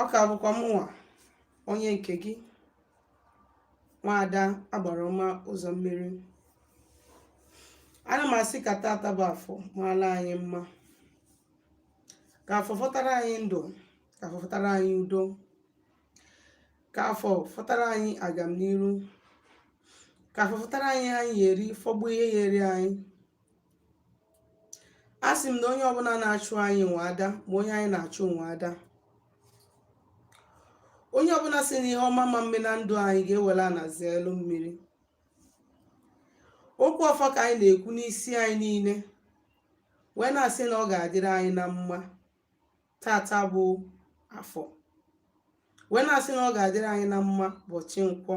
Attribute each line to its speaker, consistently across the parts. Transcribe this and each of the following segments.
Speaker 1: Ọ ka bụkwa mụnwa onye nke gị nwaada Agbaroma Ụzọmmiri. Ana m asị ka tata bụ afọ maala anyị mma, ka afọ fọtara anyị ndụ, ka afọ fọtara anyị udo, ka afọ fọtara anyị agamniru, ka afọ fọtara anyị anyị eri fọgbu ihe ya eri anyị. A sị m na onye ọbụla na-achụ anyị nwe ada ma onye anyị na-achụ nwe ada. Onye ọbụla sị na ihe ọma ma mme na ndụ anyị ga-ewela na elu mmiri. Okwu ọfa ka anyị na-ekwu n'isi anyị niile wee na-asị na ọ ga-adịrị anyị na mma. Tata bụ afọ, wee na-asị na ọ ga-adịrị anyị na mma ụbọchị Nkwọ,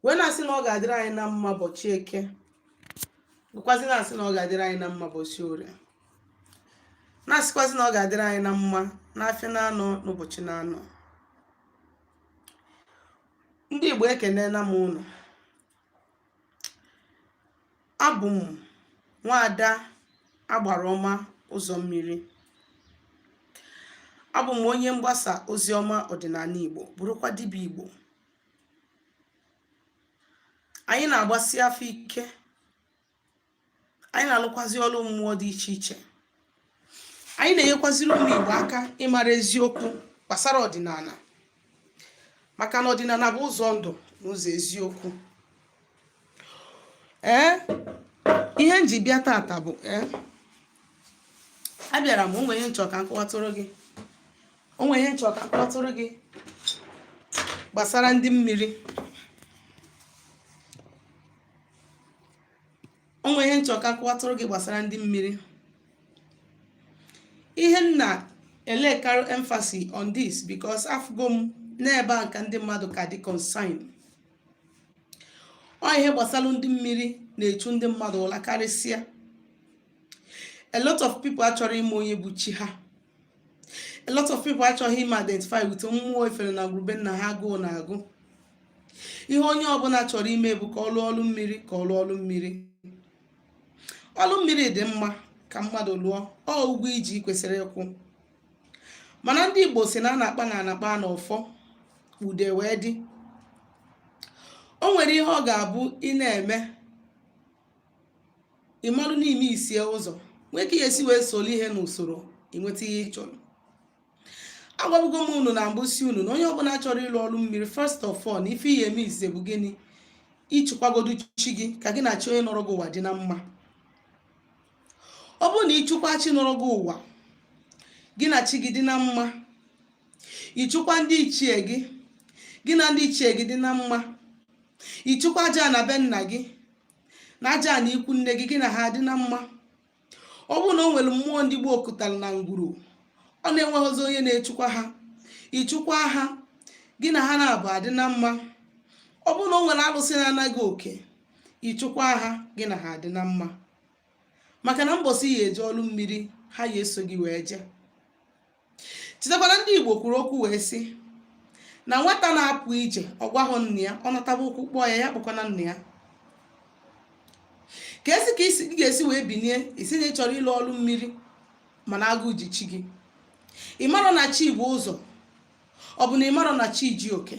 Speaker 1: wee na-asị na ọ ga-adịrị anyị na mma ụbọchị Eke, bụkwazị na-asị na ọ ga-adịrị anyị na mma ụbọchị Orie, na-asịkwazị na ọ ga-adịrị anyị na mma n'afịa na-anọ n'ụbọchị na-anọ. Ndị Igbo ekenela m unu. Abụ m nwaada Agbaroma Ụzọmmiri. Abụ m onye mgbasa oziọma ọdịnala Igbo, bụrụkwa dibịa Igbo. Anyị na-agbasi afọ ike, anyị na-alụkwazị ọrụ mmụọ dị iche iche. Anyị na-enyekwaziri ụmụ Igbo aka ịmara eziokwu gbasara ọdịnala, maka na ọdịnala bụ ụzọ ndụ na ụzọ eziokwu. Ihe m ji bịa tata bụ abịara m onwe ihe nchọ ka nkọwatụrụ gị gbasara ndị mmiri. Onwe ihe nchọ ka nkọwatụrụ gị gbasara ndị mmiri. Ihe m na-elekarị emphasis on this because afụgo m n'ebe a ka ndị mmadụ ka dị concern. Ọ ihe gbasara ndị mmiri na-echu ndị mmadụ ụla karịsịa. A lot of people achọrọ ime onye bụ chi ha. A lot of people achọghị ime identify with mmụọ efere na ngwurube nna ha agụụ na-agụ. Ihe onye ọbụla chọrọ ime bụ ka ọ lụọ ọlụ mmiri, ka ọ lụọ ọlụ mmiri. Ọlụ mmiri dị mma ka mmadụ lụọ, ọ ụgwọ iji kwesịrị ịkwụ. Mana ndị Igbo si na a na-akpa n'ọfọ ude wee dị. O nwere ihe ọ ga-abụ ị na-eme ịmalụ n'ime isie ụzọ nwee ka esi wee solu ihe n'usoro inweta ihe ị chọrọ. Agwabugo m unu na mbụ si unu na onye ọbụla chọrọ ịlụ ọrụ mmiri, first of all, na ife ihe eme ise bụ gịnị? Ịchụkwagodu chi gị ka gị na chi onye nọrọ gị ụwa dị na mma. Ọ bụrụ na ịchụkwa chi nọrọ gị ụwa gị na chi gị dị na mma, ịchụkwa ndị ichie gị, gị na ndị ichie gị dị na mma, ịchụkwa aja na be nna gị na aja na ikwu nne gị, gị na ha dị na mma. Ọ bụrụ na o nwere mmụọ ndị Igbo okutara na ngwuru, ọ na-enweghịzi onye na-echukwa ha, ịchụkwa ha, gị na ha na-abụ adị na mma. Ọ bụrụ na o nwere alụsị na-anaghị oke, ịchụkwa ha, gị na ha adị na mma. Maka na mbọsị ya eje ọlụ mmiri, ha ya eso gị wee jee. Chetakwana ndị Igbo kwuru okwu wee sị na nwata na-apụ ije ọ gwahụ nna ya, ọ nataba ụkwụ kpọọ ya, ya kpọkwana nna ya. Ka ị ga-esi wee binie isi na ị chọrọ ịlụ ọlụ mmiri mana agụụ ji chi gị. Ị marọ na chi bụ ụzọ, ọ bụ na ị marọ na chi ji oke,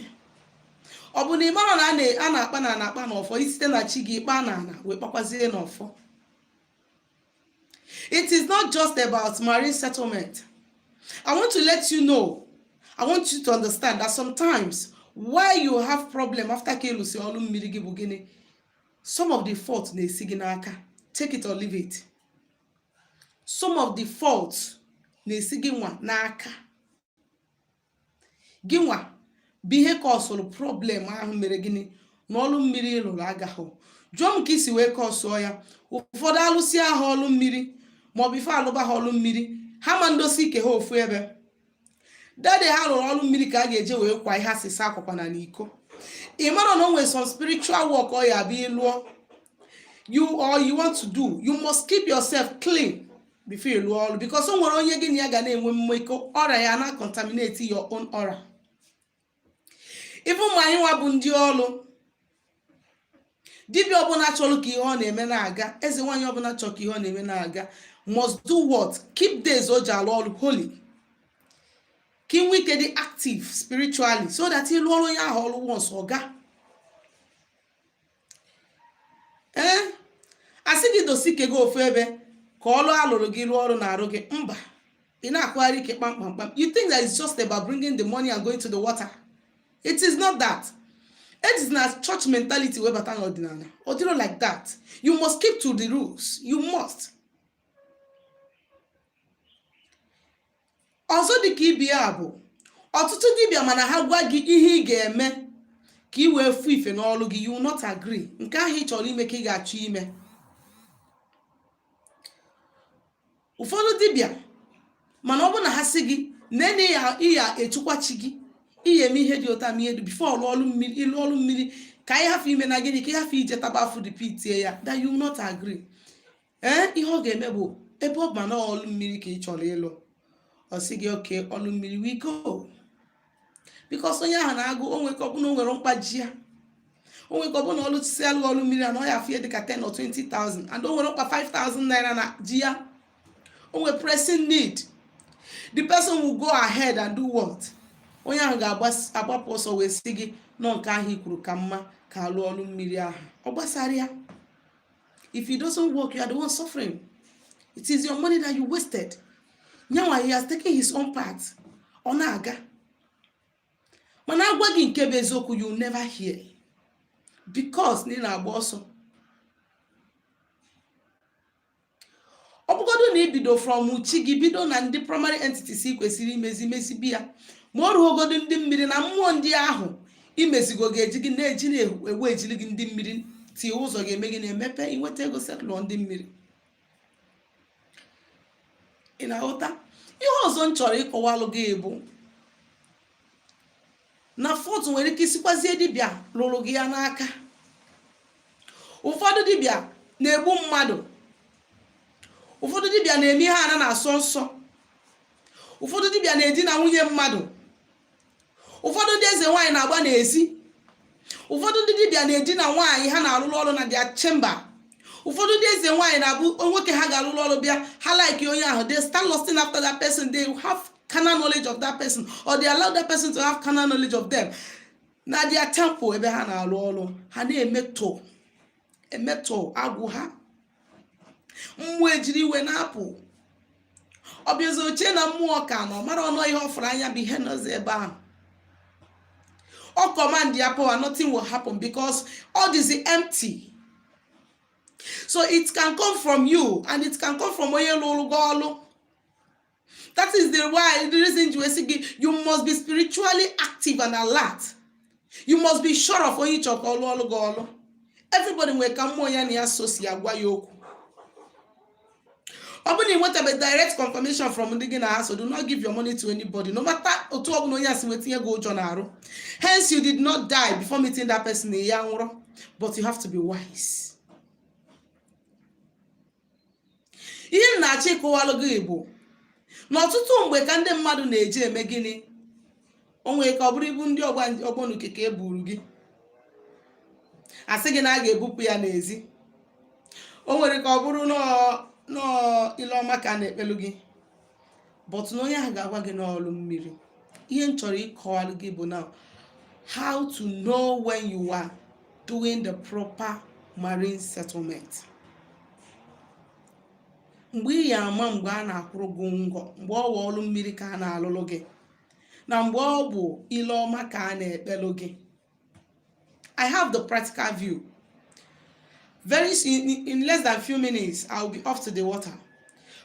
Speaker 1: ọ bụ na ị marọ na a na-akpa na n'ọfọ, isite na chi gị kpaa na ana wee kpakwazie n'ọfọ. It is not just about marine settlement. I want to let you know, I want you to understand that sometimes why you have problem after ka ịlụsi ọlụ mmiri gị bụ gịnị? Some of the fault na-esi gị n'aka. Take it or leave it. Some of the fault na-esi gị nwa n'aka. Gị nwa bụ ihe ka ọsụrụ problem ahụ mere gịnị na ọlụ mmiri ịlụrụ agahụ. Jụọ m ka isi wee ka ọsụọ ya. Ụfọdụ alụsị ahụ ọlụ mmiri maọbụ ife alụba ha ọlụ mmiri, ha ma ndosi ike ha ofu ebe. Dade ha lụrụ ọlụ mmiri ka a ga-eje wee kwa ihe asịsa akwakwana n'iko. Ị mara na o nwere some spiritual work ọ ya bụ ịlụọ. You want to do, you must keep yourself clean before you lụọ ọlụ, because o nwere onye gị na ya ga na-enwe mmekọ, ọrịa ya na contaminate your own aura. Even ma anyị nwa bụ ndị ọlụ, dibịa ọbụla chọrọ ka ihe ọ na-eme na-aga, eze nwaanyị ọbụla chọrọ ka ihe ọ na-eme na-aga, must do what? Keep days o ji alụ ọlụ holy. ka ị nwee ike dị active spiritually so that ị lụọ ọrụ onye ahụ ọrụ once ọga. asị gị dosi ike gị ofu ebe ka ọrụ alụrụ gị rụọ ọrụ na-arụ gị, mba, ị na-akụgharị ike kpamkpamkpam. You think that it's just about bringing the money and going to the water. It is not that. It is not church mentality webata n'ọdịnala. Ọ dịrọ like that. You must keep to the rules. You must. Ọzọ dị ka ibe ya bụ ọtụtụ dibịa mana ha gwa gị ihe ị ga-eme ka ị wee fụ ife n'ọrụ gị, you will not agree. Nke ahụ ị chọrọ ime ka ị ga-achọ ime. Ụfọdụ dibịa mana ọ bụ na ha sị gị nene ya echukwachi gị ihe eme ihe dị ụta ma ihe dị bifo ịlụ ọrụ mmiri ka anyị hafụ ime na gịnị ka ị hafụ ije taba afụ repeat ya, that you will not agree. Ihe ọ ga-eme bụ ebe ọ bụ na ọrụ mmiri ka ị chọrọ ịlụ, ọ sị gị oke ọrụ mmiri we go, because onye ahụ na-agụ onwe ka ọbụna o nwere mkpaji ya, onwe ka ọbụna ọrụ si alụ ọrụ mmiri na ọ ya fie dịka 10 or 20,000 and o nwere mkpa 5,000 naira na ji ya, o nwere pressing need. The person will go ahead and do what? Onye ahụ ga-agbapụ ọsọ wee sị gị nọ nke ahụ ikwuru ka mma ka alụ ọrụ mmiri ahụ. Ọ gbasara ya. If it doesn't work, you are the one suffering. It is your money that you wasted. Nyanwa, he has taken his own part. Ọ na-aga. Mana agwa gị nke bụ eziokwu, you never hear. Because ị na-agba ọsọ. Ọ bụgodu na ibido from uchi gị bido na ndị primary entities ị kwesịrị imezi biya, ma ọ rụgodu ndị mmiri na mmụọ ndị ahụ imezigo ga-eji gị na-eji na-ewe ejili gị ndị mmiri tie ụzọ ga-eme gị na-emepe inweta ego setlọ ndị mmiri. Ị na-aghọta? Ihe ọzọ m chọrọ ịkọwalụ gị bụ na fọt nwere ike isikwazie dibịa lụrụ gị ya n'aka. Ụfọdụ dibịa na-egbu mmadụ, ụfọdụ dibịa na-eme ihe ana na-asọ nsọ, ụfọdụ dibịa na-edina nwunye mmadụ, ụfọdụ ndị eze nwaanyị na-agba n'ezi, ụfọdụ ndị dibịa na-edina nwaanyị ha na-arụrụ ọrụ na their chamber, ụfọdụ ndị eze nwaanyị na-abụ nwoke ha ga-arụrụ ọrụ bịa ha like onye ahụ, they start lusting after that person, they have carnal knowledge of that person or they allow that person to have carnal knowledge of them. Na their temple ebe ha na-arụ ọrụ ha na-emetọ agwụ ha, mmụọ ejiri iwe na-apụ. Ọbịazi oche na mmụọ ka nọ mara ọnụ ihe ọ fụrụ anya bụ ihe nọzi ebe ahụ. Ọ command ya power, nothing will happen because all is empty. So it can come from you and it can come from onye lụrụ gị ọrụ. That is the reason you must be spiritually active and alert. You must be sure of onye chọrọ ka ọlụ gị ọrụ. Everybody nwere ka mmụọ ya na ya so si agwa ya okwu. Open in whatever direct confirmation from ndị gị na ha, so do not give your money to anybody, no matter otu ọbụla onye asị wetinye gị ụjọ na-arụ. Hence you did not die before meeting that person in ya nwụrụ, but you have to be wise. Ihe m na-achọ ịkọwalụ gị bụ na ọtụtụ mgbe ka ndị mmadụ na-eji eme gịnị, o nwere ka ọ bụrụ ibu ndị ọgbọnuke ka e buru gị, asị gị na a ga-ebupụ ya n'ezi. O nwere ka ọ bụrụ nọọ ile ọma ka na-ekpelu gị, but na onye ahụ ga-agwa gị n'ọrụ mmiri. Ihe m chọrọ ịkọwalụ gị bụ now how to know when you are doing the proper marine settlement. Mgbe ị ya ama mgbe a na-akwụrụ gị ngọ, mgbe ọ wụ ọrụ mmiri ka a na-alụlụ gị, na mgbe ọ bụ ile ọma ka a na-ekpelu gị. I have the practical view. Very soon, in less than few minutes, I will be off to the water.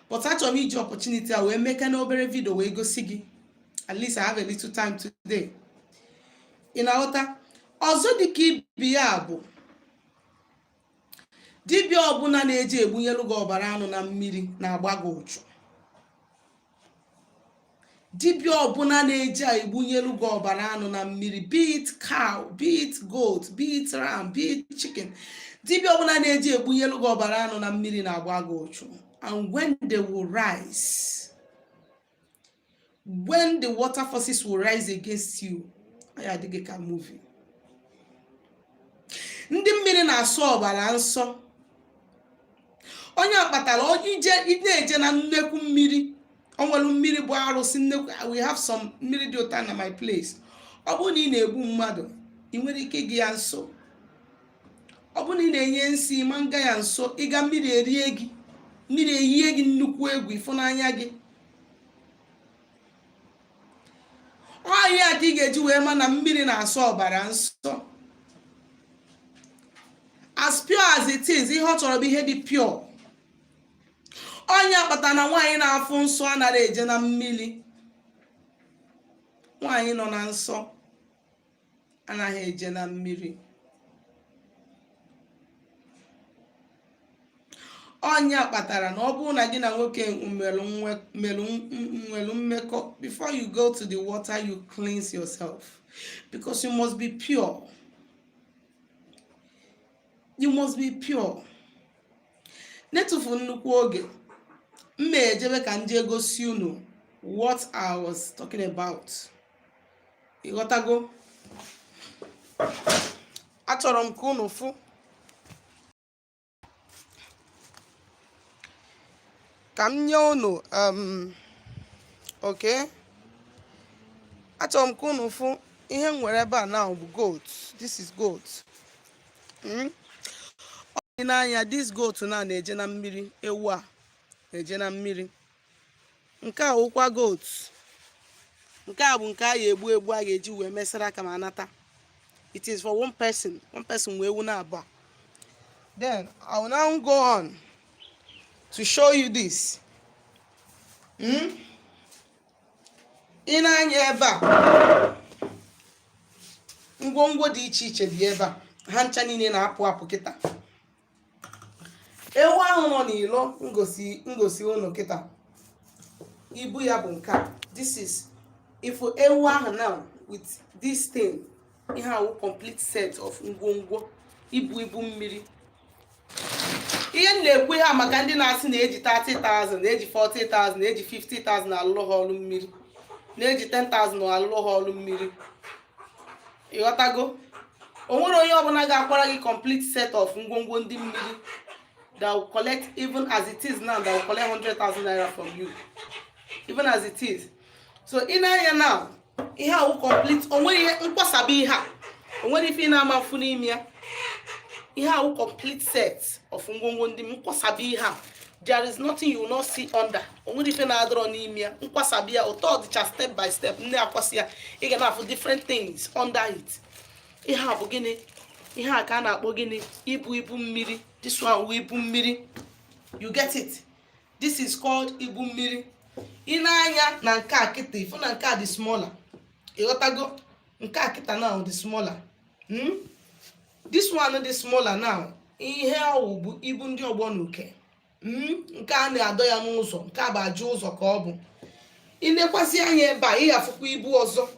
Speaker 1: But actually, the opportunity I will make an obere video where go see. At least I have a little time today. In our water, also the key biabo. Dibia ọbụna na-eji ebunyelu gị ọbara anụ na mmiri na-agba gị ụchụ. Dibia ọbụna na-eji ebunyelu gị ọbara anụ na mmiri, be it cow, be it goat, be it ram, be it chicken. Dibia ọbụna na-eji ebunyelu gị ọbara anụ na mmiri na-agba gị ụchụ. And when they will rise, when the water forces will rise against you, I adịghị ka movie. Ndị mmiri na-asọ ọbara nsọ. Onye akpatara ije na nnekwu mmiri onwelu mmiri bụ arụsị nnekwu. We have some mmiri dị ụta na my place. Ọ bụrụ na ị na-egbu mmadụ, ị nwere ike gị ya nso. Ọ bụrụ na ị na-enye nsị ma nga ya nso, ịga mmiri erie gị, mmiri eyie gị nnukwu egwu ịfụnanya gị. Ọhịa ya ka ị ga-eji wee ma na mmiri na-asọ ọbara nsọ. As pure as it is, ihe ọ chọrọ bụ ihe dị pure. Onye akpata na nwaanyị na-afụ nsọ anaghị eje na mmiri. Nwaanyị nọ na nsọ anaghị eje na mmiri. Onye kpatara na ọ bụrụ na gị na nwoke nwelu mmekọ, before you go to the water, you cleanse yourself, because you must be pure. You must be pure. Netufu nnukwu oge, mma ejebe ka nje gosi unu what I was talking about. Ịghọtago? Achọrọ m ka unu fụ ka m nye unu okay, achọrọ m ka unu fụ ihe m nwere ebe a now bụ goat. This is goat. Ọ n'anya, this goat na-eje na mmiri. Ewu a na-eje na mmiri. Nke a wụkwa goat. Nke a bụ nke a ga-egbu a ga-eji wee mesara aka ma anata. It is for one person wee ewu na abụọ. Then I will now go on to show you this. Ị na-anya ebe a, ngwongwo dị iche iche dị ebe a. Ha ncha niile na-apụ apụ kịta. Ewu ahụ nọ n'ilo ngosi unu kịta. Ibu ya bụ nke a. This is ifu ewu ahụ now with this thing. Ihe a complete set of ngwongwo ibu mmiri. Ihe na-ekwe ha maka ndị na-asị na-eji 30,000, na-eji 40,000, na-eji 50,000 alụlụ ha ọlụ mmiri, na-eji 10,000 alụlụ ha ọlụ mmiri. Ịghọtago? O nwere onye ọbụla ga-akwara gị complete set of ngwongwo ndị mmiri that will collect, even as it is now, that will collect 100,000 naira from you, even as it is. So in anya now, ihe a complete. O nwere ihe nkwasabi ihe a, o nwere ife na-ama mfu n'ime ya. Ihe a complete set of ngwongwo ndị nkwasabi ihe a. There is nothing you will not see under. O nwere ife na-adọrọ n'ime ya. Nkwasabi ya ụtọ dịcha step by step. Ndị akwasị ya, ị ga na-afụ different things under it. Ihe a bụ gịnị? Ihe a ka a na-akpọ gịnị? Ibu mmiri. This one will ibu mmiri. You get it? This is called ibu mmiri. Ị na-anya na nke a kịta, ifu na nke a dị smaller. Ịghọtago? Nke a kịta now dị smaller. This one dị smaller now. Ihe ahụ bụ ibu ndị ọgbọ n'uke. Nke a na-adọ ya n'ụzọ, nke a bụ aja ụzọ ka ọ bụ. Ị na-ekwasị anya ebe a, ị ga-afụkwa ibu ọzọ.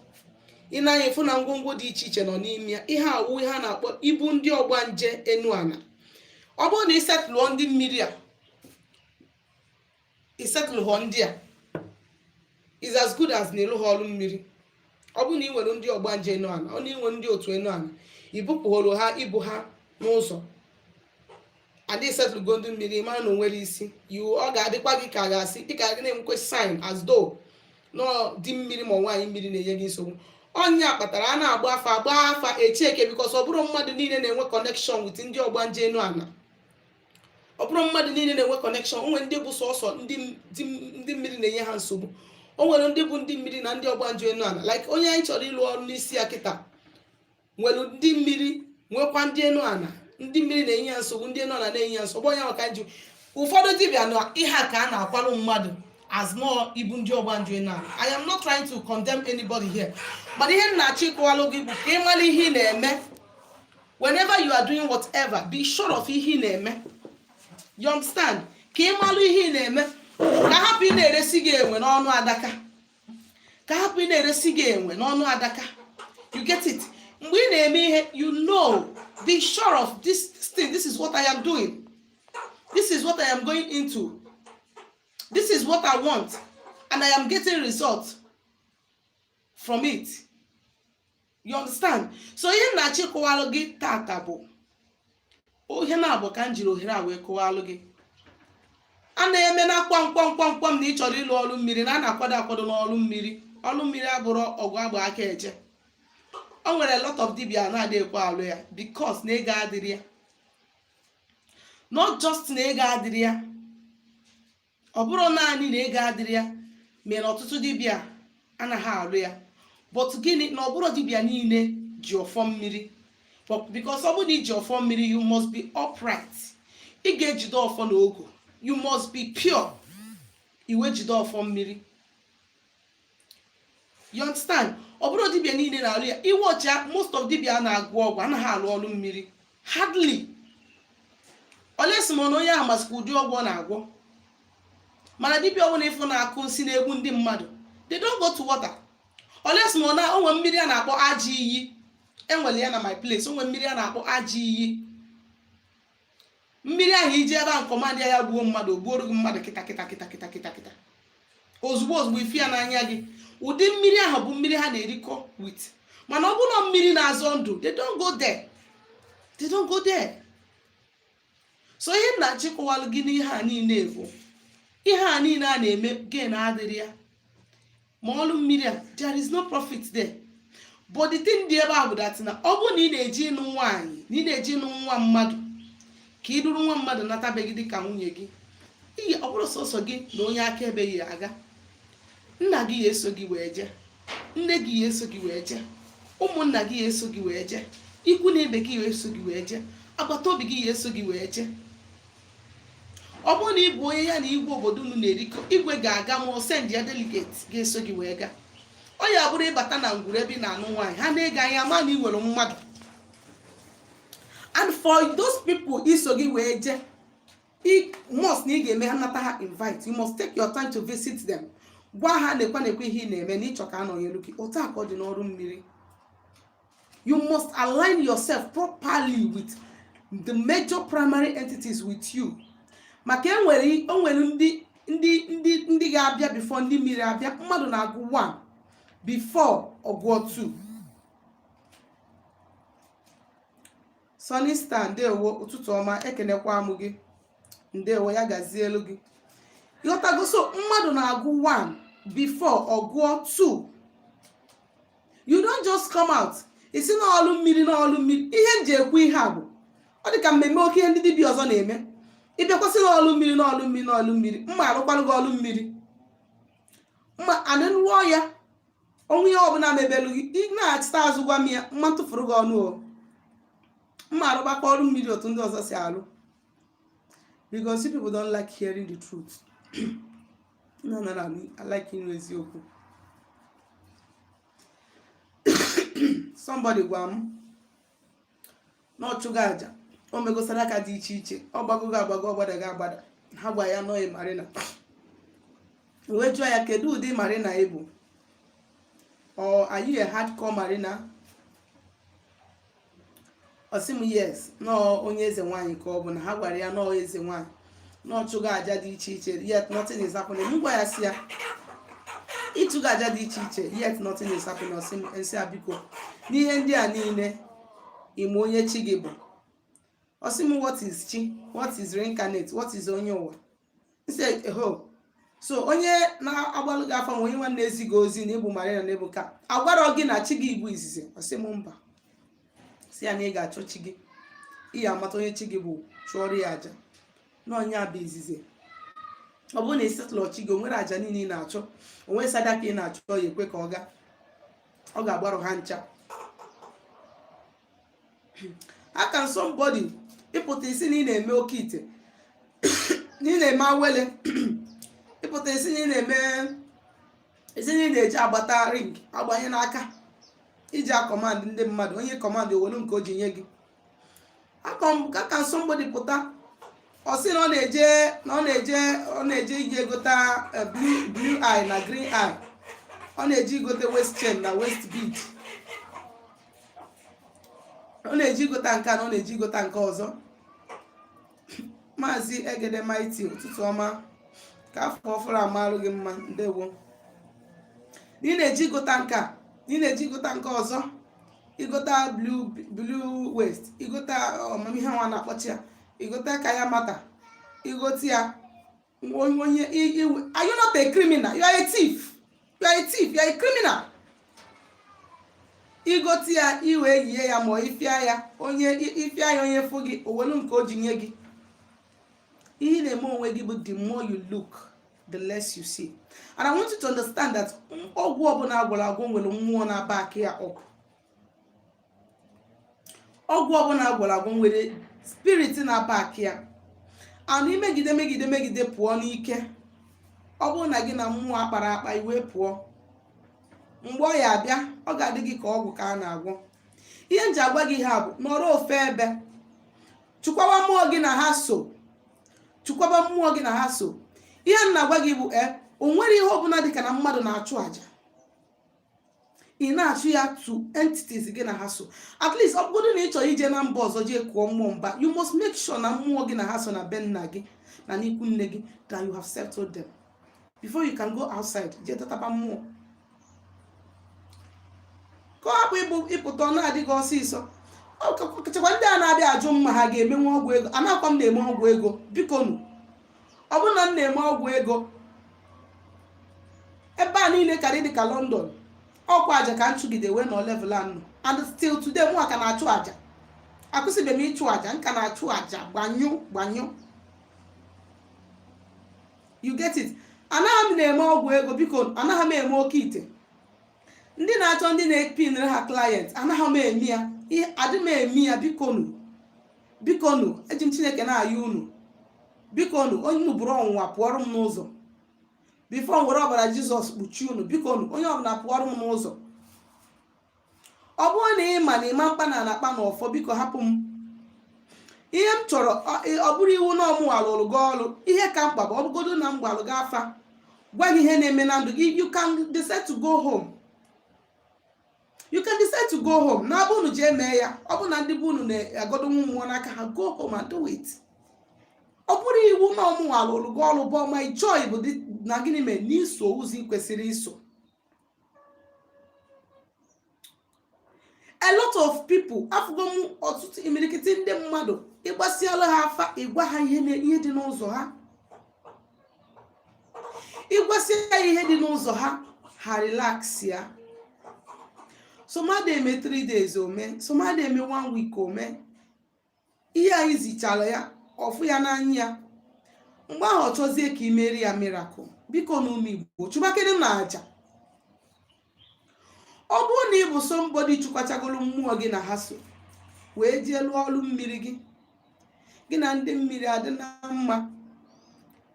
Speaker 1: Ị na-anya ifu na ngwongwo dị iche iche nọ n'ime ya. Ihe awụ ihe a na-akpọ ibu ndị ọgba nje enu ana. Ọ bụrụ na ị setụlụọ ndị mmiri a, ị setụlụọ ndị a, is as good as na ịlụ ha ọlụ mmiri. Ọ bụrụ na ị nwere ndị ọgba nje enu ana, ọ na ị nwere ndị otu enu ana, ibupụghoro ha ibu ha n'ụzọ. Adị setụlụgo ndị mmiri, mara na onwere isi. Ọ ga-adịkwa gị ka a ga-asị, dịka gị na-enwekwe sign as though no dị mmiri ma nwaanyị mmiri na-enye gị nsogbu. Onye kpatara a na-agba afa echeke, because ọ bụrụ mmadụ niile na-enwe connection with ndị ọgba nje enu ana. Ọ bụrụ mmadụ niile na-enwe connection. O nwere ndị bụ sọsọ ndị mmiri na-enye ha nsogbu. O nwere ndị bụ ndị mmiri na ndị ọgba nje enu ana. Like onye anyị chọrọ ịlụ ọrụ n'isi ya kịta nwere ndị mmiri, nwekwa ndị enu ana. Ndị mmiri na-enye ya nsogbu, ndị enu ana na-enye ya nsogbu. Onye maka nju ụfọdụ dibịa na ihe ka a na-akwalụ mmadụ as more ibu ndị ọgba nje enu ana. I am not trying to condemn anybody here, but ihe m na-achọ ịkọwalụ gị bụ ka ị mara ihe ị na-eme. Whenever you are doing whatever, be sure of ihe ị na-eme. You understand? Ka ị mara ihe ị na-eme. Ka hapụ ị na-eresi gị enwe n'ọnụ adaka. Ka hapụ ị na-eresi gị enwe n'ọnụ adaka. You get it? Mgbe ị na-eme ihe, you know, be sure of this thing. This is what I am doing. This is what I am going into. This is what I want. And I am getting results from it. You understand? So ihe na-achị kọwalụ gị tata bụ ihe na-abụ ka m jiri ohere a wee kọwalụ gị. a na-eme na kwam na ị chọrọ ịlụ ọrụ mmiri na a na-akwado n'ọrụ mmiri. Ọrụ mmiri abụrụ ọgụ agba aka eje. O nwere a lot of dibia na-adị ekwe alụ ya because na ego adịrị ya. Not just na ego adịrị ya, ọ bụrụ naanị na ego adịrị ya mere ọtụtụ dibia anaghị alụ ya, but gịnị na ọ bụrụ dibia niile ji ọfọ mmiri. Because ọ bụrụ na iji ọfọ mmiri, you must be upright. Ị ga-ejide ọfọ na ogo. You must be pure. Iwe jide ọfọ mmiri. You understand? Ọ bụrụ dibia niile na-alụ ya. Iwocha most of dibia na-agwọ ọgwụ anaghị alụ ọrụ mmiri. Hardly. Olesi m na onye ahụ masịkwa ụdị ọgwụ ọ na-agwọ. Mana dibia ọbụla ịfụ na-akụ nsị na-egbu ndị mmadụ, they don't go to water. Olesi m na onwe mmiri a na-akpọ ajọ iyi. Enwere ya na my place. Onwe mmiri a na-akpọ ajọ iyi. Mmiri ahụ iji ebe ahụ kọmandị ya gbuo mmadụ, ogbuoro gị mmadụ kịta. Ozugbo ife ya n'anya gị. Ụdị mmiri ahụ bụ mmiri ha na-erikọ with. Mana ọ bụrụ na mmiri na-azọ ndụ, they don't go there. So ihe na-achịkọwalụ gị n'ihe a niile bụ ihe a niile a na-eme gain adịrị ya. Ma ọlụ mmiri a, there is no profit there. But the thing dị ebe a bụ that na ọ bụ na ị na-eji ịnụ nwaanyị, na ị na-eji ịnụ nwa mmadụ, ka ị duru nwa mmadụ natabeghị dị ka nwunye gị, ihe ọ bụrụ sọsọ gị na onye akaebe ya aga, nna gị ya eso gị wee jee, nne gị ya eso gị wee jee, ụmụnna gị ya eso gị wee jee, ikwu na ebe gị ya eso gị wee jee, agbata obi gị ya eso gị wee jee. Ọ bụrụ na ị bụ onye ya na igwe obodo unu na-erikọ, igwe ga-aga ma send ya delegate ga-eso gị wee gaa. Ọ ya bụrụ ịbata na ngwuru ebe ị na-anụ nwaanyị, ha na-ege anya ma na ị nwere mmadụ. And for those people iso gị wee jee, must na ị ga-eme ha nata ha invite. You must take your time to visit them. Gwa ha na-ekwe ihe ị na-eme na ịchọ ka anọnyelu gị. Otu a ka ọ dị n'ọrụ mmiri. You must align yourself properly with the major primary entities with you. Maka onwere ndị ga-abịa before ndị mmiri abịa. Mmadụ na-agụ 1 before ọgụọ 2. Sunny Star, ndewo, ụtụtụ ọma, ekenekwa m gị. Ndewo, ya gazielu gị. Ịghọtago, so mmadụ na-agụ 1 before ọgụọ 2. You don't just come out. Isi n'ọlụ mmiri. Ihe nji ekwu ihe a bụ, ọ dị ka mmemme oke ihe ndị dibịa ọzọ na-eme. Ịbịakwasị n'ọlụ mmiri. Mma arụkwarụ gị ọlụ mmiri. Mma anụnụọ ya. Onwe ihe ọbụla mebelu gị, ị na-achịta azụ gwa m ya, mma tụfuru gị ọnụ o. Mma arụkwa ọrụ mmiri otu ndị ọzọ si alụ. Because some people don't like hearing the truth. No, I like ịnụ eziokwu. Somebody gwa m na ọchụgo aja, o megosara aka dị iche iche, ọ gbagogo agbago, ọgbadaga agbada. Ha gwa ya nọghị marina. Wee jụọ ya, kedu ụdị marina ị bụ? Or are you a hardcore marina? Ọ sị m yes, no onye eze nwaanyị ka ọ bụ, na ha gwara ya no eze nwaanyị, na ọchụgo aja dị iche iche, yet nothing is happening. M gwa ya si ya, ịchụgo aja dị iche iche, yet nothing is happening. Ọ sị m nsị abiko, n'ihe ndị a niile ime onye chi gị bụ. Ọ sị m what is chi? What is reincarnate? What is onye ụwa? Nsị eho. So onye na-agbalụ gị afọ ma onye nwanne ezi gị ozi na ịbụ marina na ịbụ ka agwara gị na chi gị igbu izizi. Ọ sị m mba. Si ya na ị ga-achọ chi gị, ihe amata onye chi gị bụ, chụọrọ ya aja na onye abụ izizi. Ọ bụrụ na isetụlọ chi gị, o nwere aja niile ị na-achọ, o nwere sadaka ị na-achọ, ya ekwe ka ọ ga-agbarụ ha ncha. How can somebody ịpụta isi na ị na-eme oke ite, na ị na-eme awele, ịpụta isi na ị na-eme, isi na ị na-eji agbata ring agbanye n'aka iji akọmand ndị mmadụ, onye kọmand owelu nke o ji nye gị. How can somebody pụta ọ sị na ọ na-eje iji egota blue eye na green eye, ọ na-eji igote west chain na west bead, ọ na-eji igota nke a na ọ na-eji igota nke ọzọ. Maazị Egede Mighty, ụtụtụ ọma, ka afọ ọfụrụ amalụ gị mma, ndewo. Ị na-eji igota nke a, ị na-eji igota nke ọzọ, igota blue west, igota ọmamihe nwa na-akpọchi ya, igota ka ya mata, igota ya Are you not a criminal? You are a thief. You are a thief. You are a criminal. Igoti ya iwe yie ya ma ifia ya onye fụ gị owelu nke o ji nye gị. Ihe na-eme onwe gị bụ the more you look, the less you see. And I want you to understand that ọgwụ ọbụla agwara agwọ nwere mmụọ na back ya up. Ọgwụ ọbụla agwara agwọ nwere spirit na back ya. And imegide pụọ n'ike. Ọ bụrụ na gị na mmụọ akpara akpa iwe pụọ. Mgbe ọ ya abịa, ọ ga-adị gị ka ọgwụ ka a na-agwọ. Ihe nji agwa gị ha bụ nọrọ ofe ebe. Chụkwaba mmụọ gị na ha so. Chukwaba mmụọ gị na ha so. Ihe m na-agwa gị bụ o nwere ihe ọbụla dịka na mmadụ na-achụ àjà. Ị na-achụ ya to entities gị na ha so. At least ọ bụrụ na ị chọrọ ije na mba ọzọ jee kụọ mmụọ mba, you must make sure na mmụọ gị na ha so na be nna gị na n'ikwu nne gị, that you have settled them before you can go outside jee tataba mmụọ. Ka ọ hapụ ịpụta ọ na-adịghị ọsịsọ. Ọkachakwa ndị a na-abịa ajụ mma ha ga-emenwe ọgwụ ego. Anakwa m na-eme ọgwụ ego, biko nụ. Ọ bụrụ na m na-eme ọgwụ ego ebe a niile karị dịka London, ọkwa aja ka m chụgide wee nọ level anọ, and still today mụ aka na-achụ aja. Akwụsịbe m ịchụ aja, nka na-achụ aja gbanyụ. You get it? Anaghị m na-eme ọgwụ ego, biko anaghị m eme oke ite. Ndị na-achọ ndị na-epinere ha client, anaghị m eme ya. Adị m eme ya, biko nụ eji m Chineke na-ayọ unu. Biko nụ onye unu bụrụ ọnwụnwa pụọrọ m n'ụzọ. Before m were ọbara Jizọs kpuchie unu, biko nụ onye ọbụla pụọrọ m n'ụzọ. Ọ bụrụ na ị ma na ịma mkpa na akpa n'ọfọ, biko hapụ m. Ihe m chọrọ ọ bụrụ iwu na ọmụ alụrụ gị ọrụ. Ihe ka mkpa bụ ọ bụgodo na m gbalụ gị afa, gwa gị ihe na-eme na ndụ gị. You can decide to go home. You can decide to go home. Na abụ unu jee mee ya. Ọ bụ na ndị bụ unu na-agodo mmụọ n'aka ha, go home and do it. Ọ bụrụ iwu na ọmụ alụrụ gị ọrụ bụ my joy bụ na gịnị mere n'iso ụzọ kwesịrị iso. A lot of people afụgo m ọtụtụ imirikiti ndị mmadụ ịgbasiala ha afa, ịgwa ha ihe dị n'ụzọ ha. Ịgwasịa ya ihe dị n'ụzọ ha, ha relax ya. Somadi eme 3 days ome, somadi eme 1 week ome. Ihe anyị zichara ya, ọfụ ya n'anya ya. Mgbe ahụ ọ chọzie ka imeri ya miracle. Biko na ụmụ Igbo, chụbakere na aja. Ọ bụrụ na ị bụ somebody chụkwachagoro mmụọ gị na ha so, wee jee lụọ ọrụ mmiri gị. Gị na ndị mmiri adị na mma.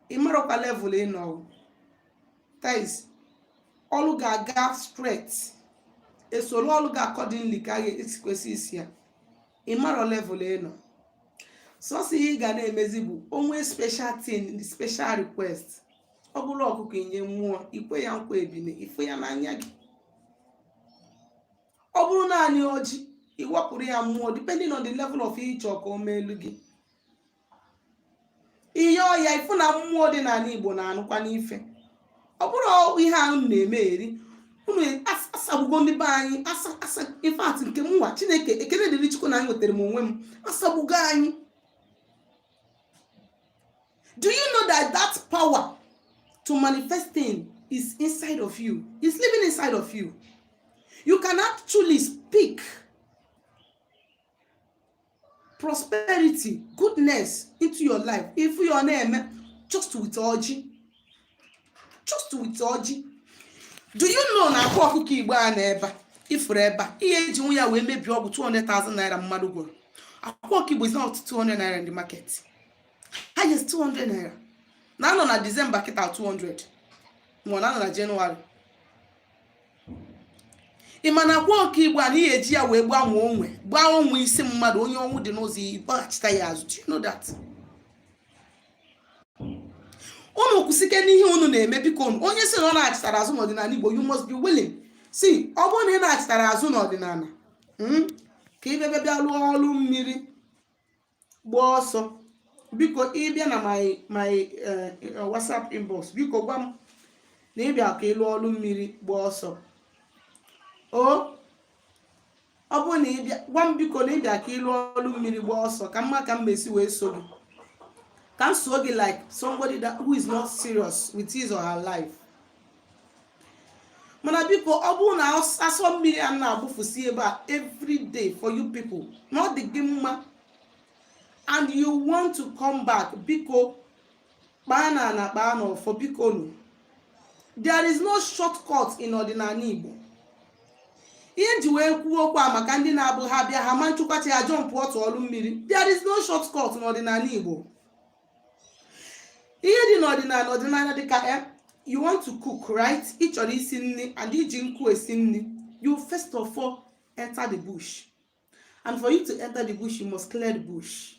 Speaker 1: Ị marọkwa level ị nọ. Guys, ọrụ ga-aga straight. Esoro ọrụ ga-accordingly ka ga-ekwesị isi ya. Ị marọ level ị nọ. Sọsọ ihe ị ga na-emezi bụ onwe special thing, special request. Ọ bụrụ ọkụkọ inye mmụọ, ikwe ya nkwa ebine, ife ya n'anya gị. Ọ bụrụ naanị ọjị, iwapụrụ ya mmụọ depending on the level of ịchọ ka o meelu gị. Ihe ọya ifu na mmụọ dị n'ala Igbo na-anụkwa n'ife. Ọ bụrụ ihe ahụ na-eme eri, unu asagbugo ndị be anyị, in fact nke mụnwa Chineke ekele dịrị Chukwu na anyị wetere m onwe m, asagbugo anyị. Do you know that power to manifesting is inside of you? It's living inside of you. You can actually speak prosperity, goodness into your life if your name just with orgy. Just with orgy. Do you know na akwa ọkụkọ Igbo a na-eba ifuru eba ihe eji nwe ya wee mebi ọgwụ 200,000 naira mmadụ gwọrọ. Akwa ọkụkọ Igbo is not 200 naira in the market. Highest 200 naira. Na anọ na December kita 200. Mo na anọ na January. Imana akwa ọkụkọ Igbo a na ihe eji ya wee gbaa onwe isi mmadụ onye ọnwụ dị n'ụzọ ịgbachita ya azụ. Do you know that? Unu kwụsike n'ihe unu na-eme biko onye si na ọ na-achịtara azụ n'ọdịnala Igbo, you must be willing. See, ọ bụrụ na ị na-achịtara azụ n'ọdịnala, ka ị bịa lụọ ọrụ mmiri gbaa ọsọ, biko ịbịa na my WhatsApp inbox, biko gwa m na ịbịa ka ị lụọ ọrụ mmiri gbaa ọsọ. Ọ bụrụ na ịbịa gwa m biko na ịbịa ka ị lụọ ọrụ mmiri gbaa ọsọ ka mma ka m mesi wee so gị. can so be like somebody that who is not serious with his or her life. Mana biko ọ bụrụ na asọ mmiri a na-agbụfusi ebe a every day for you people not the gị mma and you want to come back biko kpaa na kpaa n'ọfọ biko nu. There is no shortcut in ọdịnala Igbo. Ihe nji wee kwuo okwu a maka ndị na-abụ ha bịa ha ma nchụkwachi ha jọmpụ ọtụ ọlụ mmiri. There is no shortcut in ọdịnala Igbo. Ihe dị n'ọdịnala dịka you want to cook, right? Ị chọrọ isi nri and iji nkụ esi nri. You first of all enter the bush. And for you to enter the bush, you must clear the bush.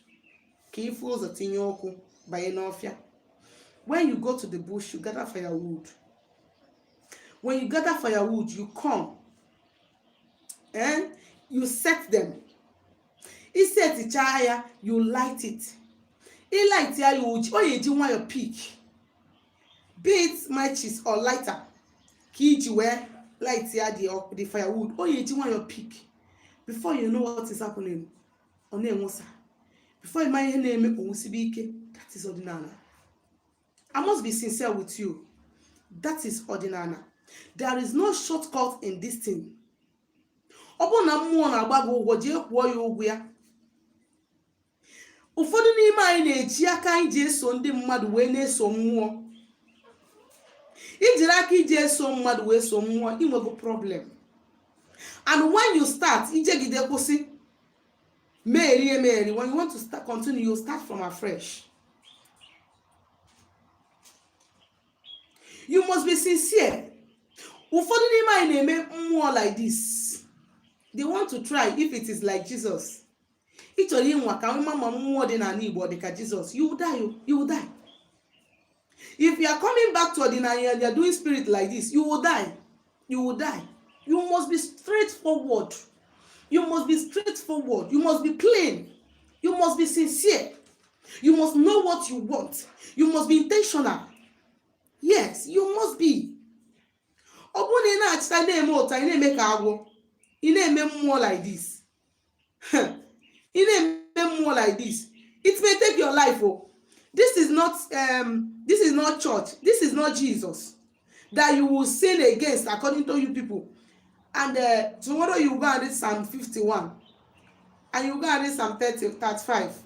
Speaker 1: Ka ifu ụzọ tinye ọkụ banye n'ọfịa. When you go to the bush, you gather firewood. When you gather firewood, you come and you set them. You set the chaya, you light it. You light ya, you want your pick. Be it matches or lighter. Kiji where light ya the firewood. You want your pick. Before you know what is happening, before you mind your name, that is ordinary. I must be sincere with you. That is ordinary. There is no shortcut in this thing. Ụfọdụ n'ime anyị na-eji aka anyị ji eso ndị mmadụ wee na-eso mmụọ. Ijiri aka iji eso mmadụ wee so mmụọ, ị nwego problem. And when you start, ijegide kwụsị, when you want to start, continue, you start from afresh. You must be sincere. Ụfọdụ n'ime anyị na-eme mmụọ like this. They want to try if it is like Jesus. If you are coming back to ordinary and you are doing spirit like this, you will die. You will die. You must be straightforward. You must be straightforward. You must be plain. You must be sincere. You must know what you want. You must be intentional. Yes, you must be. More like this. More like this. It may take your life. Oh, this is not church. This is not Jesus that you will sin against according to you people. And tomorrow you go and read Psalm 51 and you go and read Psalm 35.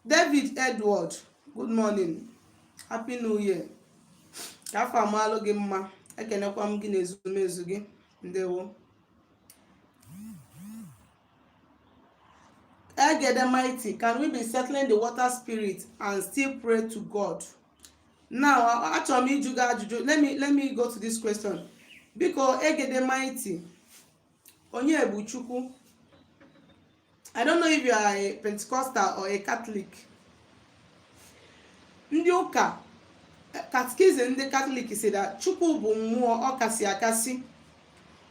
Speaker 1: David Edward, good morning. Happy New Year. Kafa amalo gị mma. Ekenekwa m gị n'ezumezu gị. Ndewo. Egede mighty, can we be settling the water spirit and still pray to God? Now, actually, let me go to this question. Because Egede mighty, onye bụ Chukwu. I don't know if you are a Pentecostal or a Catholic. Ndị ụka, catechism ndị Catholic say that Chukwu bụ mmụọ ọkasị akasị.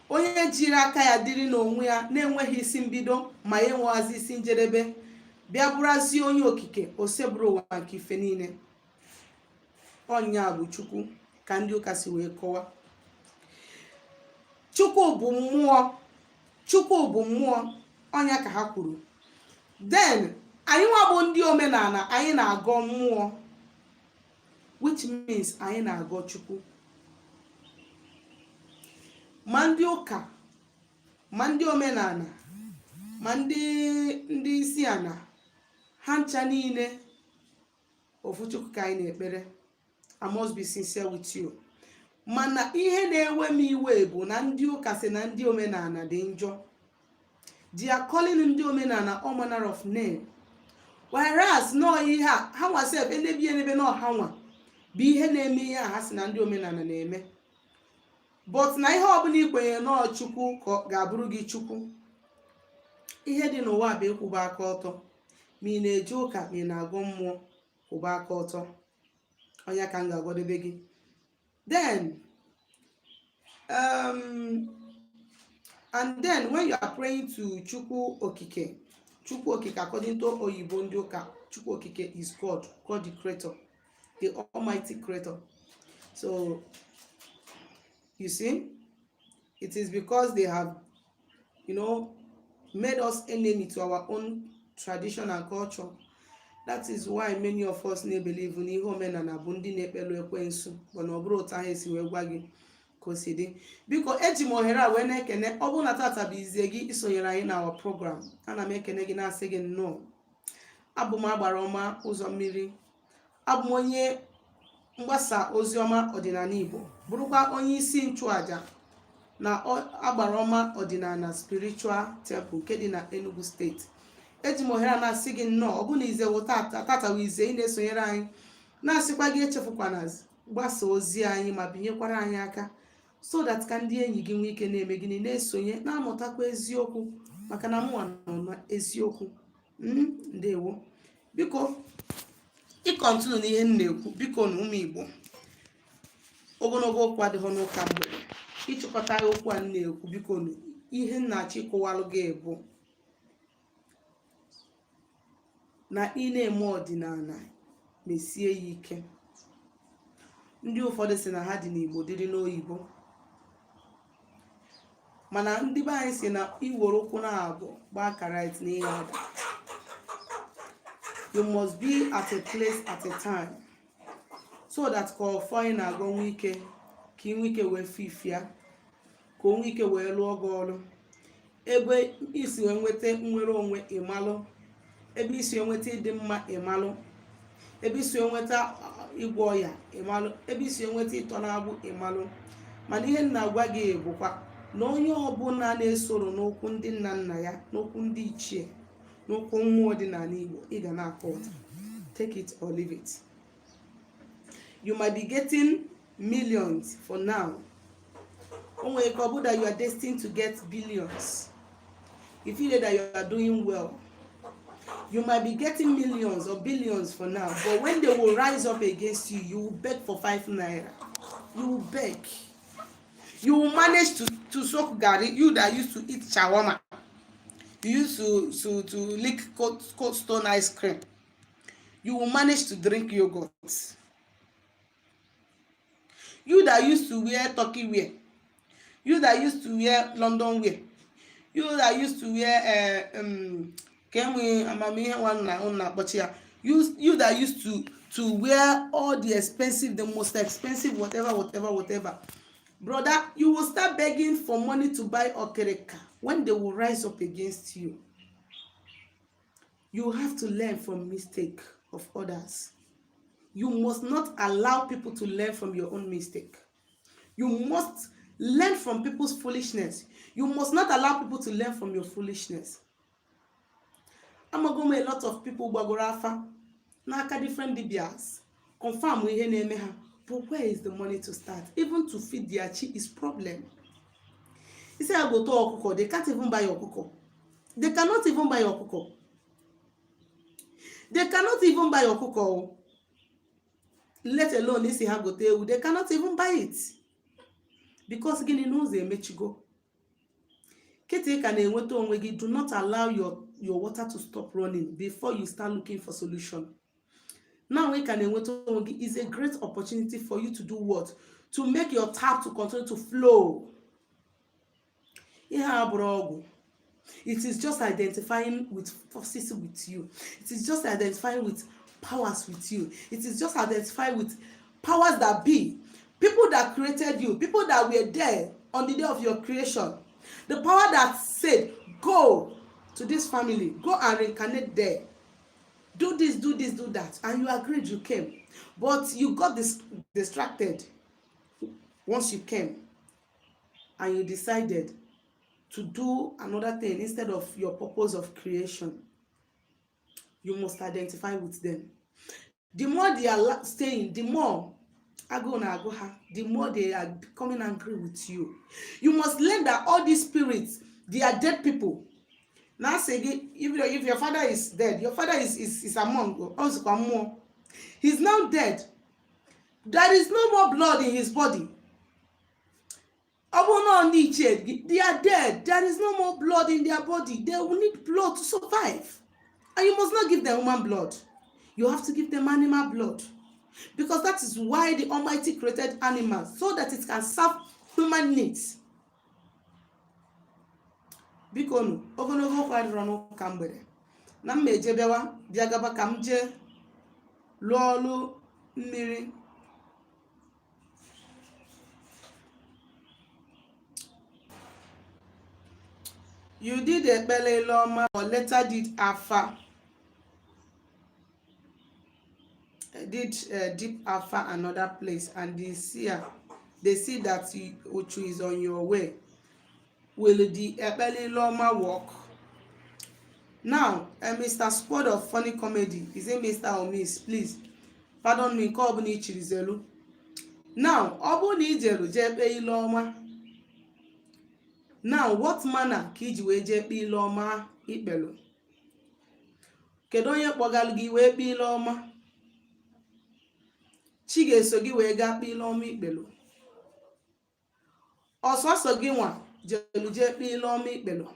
Speaker 1: Onye jiri aka ya dịrị n'onwe ya na-enweghị isi mbido ma enweghị isi njedebe. Bịa bụrụzie onye okike oseburu ụwa nke ife niile. Ọnya bụ Chukwu ka ndị ụka si wee kọwa. Chukwu bụ mmụọ. Chukwu bụ mmụọ. Onya ka ha kwuru. Then anyị nwa bụ ndị omenala anyị na-agọ mmụọ, which means anyị na-agọ Chukwu. Ma ndị ụka, ma ndị omenala, ma ndị isi ana, ha ncha niile ofu Chukwu ka anyị na-ekpere. I must be sincere with you. Mana ihe na-ewe m iwe bụ na ndị ụka sị na ndị omenala dị njọ. They are calling ndị omenala all manner of name. Whereas no ihe ha nwasef enebe no ha nwa bụ ihe na-eme ihe ha sị na ndị omenala na-eme. But na ihe ọbụla ikwenye no Chukwu ka ga-abụrụ gị Chukwu. Ihe dị n'ụwa bụ ịkwụba aka ọtọ. Ma ị na-eje ụka ma ị na-agụ mmụọ, kwụba aka ọtọ. Onye ka m ga-agwadebe gị. Then and then when you are praying to Chukwu Okike according to Oyibo ndị ụka, Chukwu Okike is God the creator. the Almighty Creator. So, you see, it is because they have, made us enemy to our own tradition and culture. That is why many of us na-believe n'ihe omenala bụ ndị na-ekpelu ekwensu, bụ na ọ bụrụ otu ahụ esi wee gwa gị ka o si dị. Biko eji m ohere a wee na-ekene, ọ bụrụ na tata bụ izie gị isonyere anyị na our program, ana m ekene gị na-asị gị nnọọ. Abụ m Agbara Ọma Ụzọ Mmiri, abụ m onye mgbasa oziọma ọdịnala Igbo, bụrụkwa onye isi nchụaja na Agbara Ọma Ọdịnala Spiritual Temple nke dị na Enugu steeti. Eji m ohere na-asị gị nnọọ, ọ bụ na ize tata wụ ize ị na-esonyere anyị, na-asịkwa gị echefukwana gbasa ozi anyị ma binyekwara anyị aka, so that ka ndị enyi gị nwee ike na-eme gịnị, na-esonye na-amụtakwa eziokwu, maka na mụnwa nọ na eziokwu. Ndewo. Biko ịkọntinu n'ihe m na-ekwu, biko na ụmụ Igbo, ogologo okwu adịghị n'ụka mgbede. Ịchịkọta okwu a na-ekwu, biko na ihe m na-achọ ịkọwalụ gị bụ na ị na-eme ọdịnala mesie ya ike. Ndị ụfọdụ si na ha dị n'Igbo dịrị n'oyibo, mana ndị be anyị si na iwere ụkwụ na-abụ gbaa karait n'ihe ada. You must be at a place at a time, so that ka ọfọ anyị na-agọ nwe ike, ka inwe ike wee fifia, ka onwe ike wee lụọ gị ọrụ. Ebe isi wee nweta nnwere onwe ịmalụ, ebe isi enweta ịdị mma ịmalụ, ebe isi enweta ịgwọ ọya ịmalụ, ebe isi enweta ịtọ na-agbụ ịmalụ. Mana ihe na-agwa gị bụkwa na onye ọbụla na-esoro n'okwu ndị nna nna ya, n'okwu ndị ichie, n'okwu mmụọ ọdịnala Igbo, ị ga na-akọ ụta. Take it or leave it. You might be getting millions for now. Onwe ka ọ bụ that you are destined to get billions. You feel that you are doing well. You might be getting millions or billions for now, but when they will rise up against you, you will beg for 5 naira. You will beg. You will manage to soak gari. You that used to eat shawarma, you used to lick cold stone ice cream, you will manage to drink yogurt. You that used to wear turkey wear, you that used to wear London wear, you that used to wear you that used to wear all the expensive, the most expensive, whatever, brother, you will start begging for money to buy okereka when they will rise up against you. You have to learn from mistake of others. You must not allow people to learn from your own mistake. You must learn from people's foolishness. You must not allow people to learn from your foolishness. Amagome, a lot of people gbagoro afa n'aka different dibias, confirm ihe na-eme ha, but where is the money to start? Even to feed their chi is problem. You say I go to okuko, they can't even buy okuko. They cannot even buy okuko. They cannot even buy okuko. Let alone this ha go te, they cannot even buy it. Because gini knows they mechigo. Kete ka na-enweta onwe gị, do not allow your water to stop running before you start looking for solution. Now we can enweta onwe gị is a great opportunity for you to do what? To make your tap to continue to flow. Ihe abụrụ ọgwụ. It is just identifying with forces with you. It is just identifying with powers with you. It is just identifying with powers that be. People that created you. People that were there on the day of your creation. The power that said, go to this family. Go and reincarnate there. Do this, do that. And you agreed, you came. But you got distracted once you came. And you decided to do another thing instead of your purpose of creation. You must identify with them. The more they are staying, the more the more they are becoming angry with you. You must learn that all these spirits, they are dead people. Now say, if your father is dead, your father is among us. He's now dead. There is no more blood in his body. They are dead. There is no more blood in their body. They will need blood to survive. And you must not give them human blood. You have to give them animal blood. Because that is why the Almighty created animals, so that it can serve human needs. Biko nu ogologo okwu adịrọ n'ụka mgbede na mma eje bịa gaba ka m jee lụọ ọrụ mmiri. You did ekpele Ileoma, or later did Afa. Did deep Afa another place, and they see that Uchu is on your way. Will the ekpele Ileoma work? Now, Mr. Squad of Funny Comedy, is it Mr. or Miss? Please, pardon me, call me Chirizelu. Now, Obu ni Ijelu jebe Ileoma. Now, what manner ka iji wee jee kpee Ileoma ikpelu? Kedu onye kpọgalụ gị wee kpee Ileoma? Chi ga-eso gị wee gaa kpee Ileoma ikpelu? Ọsọsọ gị nwa jelu jee kpee Ileoma ikpelu?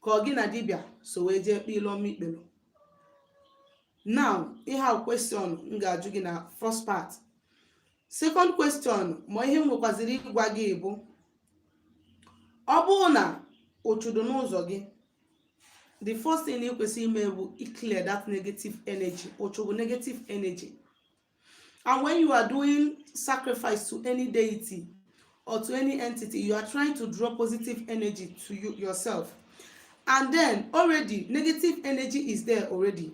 Speaker 1: Ka ọ gị na dibịa so wee jee kpee Ileoma ikpelu? Now, ihe a question m ga-ajụ gị na first part. Second question, ma ihe m nwekwaziri ịgwa gị bụ, ọ bụrụ na ochudo n'ụzọ gị, the first thing you kwesịrị ime bụ clear that negative energy. Ochudo negative energy. And when you are doing sacrifice to any deity or to any entity, you are trying to draw positive energy to you yourself. And then already negative energy is there already.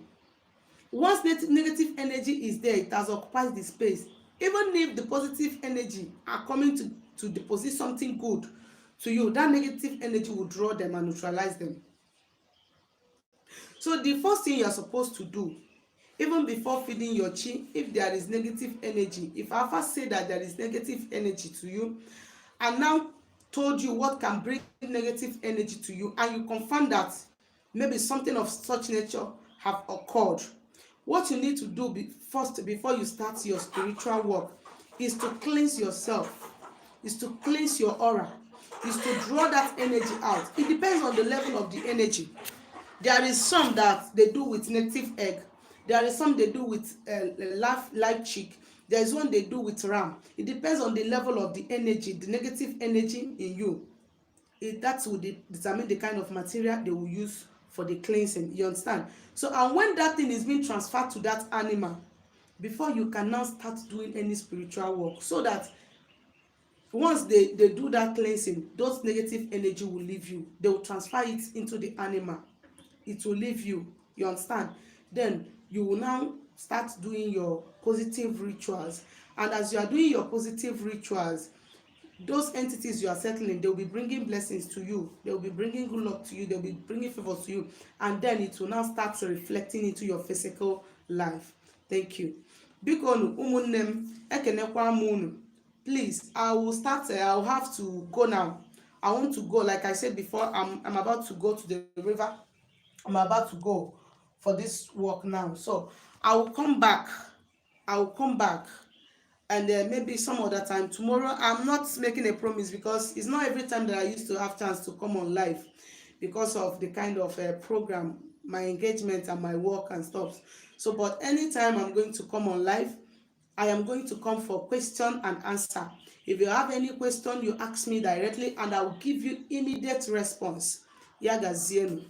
Speaker 1: Once negative energy is there, it has occupied the space. Even if the positive energy are coming to deposit something good to you, that negative energy will draw them and neutralize them. So the first thing you are supposed to do, even before feeding your chi, if there is negative energy, if I first say that there is negative energy to you, and now told you what can bring negative energy to you, and you confirm that maybe something of such nature have occurred, what you need to do first before you start your spiritual work is to cleanse yourself, is to cleanse your aura, is to draw that energy out. It depends on the level of the energy. There is some that they do with native egg. There is some they do with live chick. There is one they do with ram. It depends on the level of the energy, the negative energy in you. That will determine the kind of material they will use for the cleansing. You understand? So, and when that thing is being transferred to that animal, before you can now start doing any spiritual work, so that once they do that cleansing, those negative energy will leave you. They will transfer it into the animal. It will leave you. You understand? Then you will now start doing your positive rituals. And as you are doing your positive rituals, those entities you are settling, they will be bringing blessings to you. They will be bringing good luck to you. They will be bringing favor to you. And then it will now start reflecting into your physical life. Thank you. Bikonu umunnem ekenekwa munu. Please, I will start. I'll have to go now. I want to go. Like I said before, I'm about to go to the river. I'm about to go for this work now. So I will come back. And maybe some other time tomorrow. I'm not making a promise because it's not every time that I used to have chance to come on live because of the kind of program, my engagement and my work and stuff. So, but anytime I'm going to come on live, I am going to come for question and answer. If you have any question, you ask me directly and I will give you immediate response. Yagazienu.